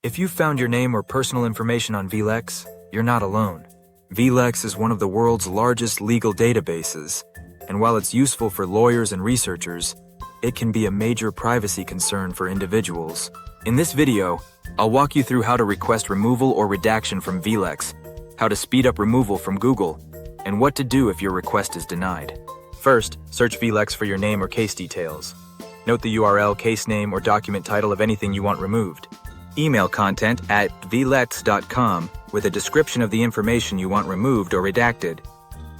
If you found your name or personal information on vLex, you're not alone. vLex is one of the world's largest legal databases, and while it's useful for lawyers and researchers, it can be a major privacy concern for individuals. In this video, I'll walk you through how to request removal or redaction from vLex, how to speed up removal from Google, and what to do if your request is denied. First, search vLex for your name or case details. Note the URL, case name, or document title of anything you want removed. Email content at vlex.com with a description of the information you want removed or redacted.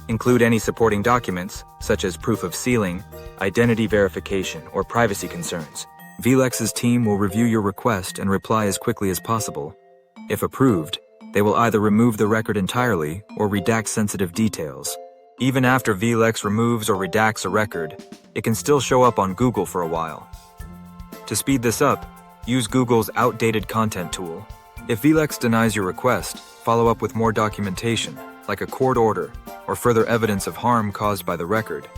Include any supporting documents, such as proof of sealing, identity verification, or privacy concerns. vLex's team will review your request and reply as quickly as possible. If approved, they will either remove the record entirely or redact sensitive details. Even after vLex removes or redacts a record, it can still show up on Google for a while. To speed this up, use Google's outdated content tool. If vLex denies your request, follow up with more documentation, like a court order or further evidence of harm caused by the record.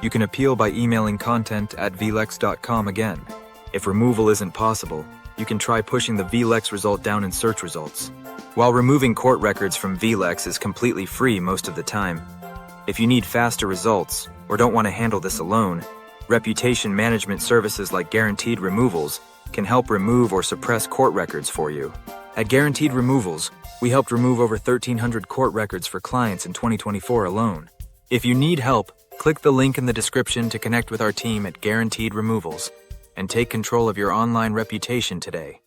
You can appeal by emailing content at vlex.com again. If removal isn't possible, you can try pushing the vLex result down in search results. While removing court records from vLex is completely free most of the time, if you need faster results or don't want to handle this alone, reputation management services like Guaranteed Removals can help remove or suppress court records for you. At Guaranteed Removals, we helped remove over 1,300 court records for clients in 2024 alone. If you need help, click the link in the description to connect with our team at Guaranteed Removals and take control of your online reputation today.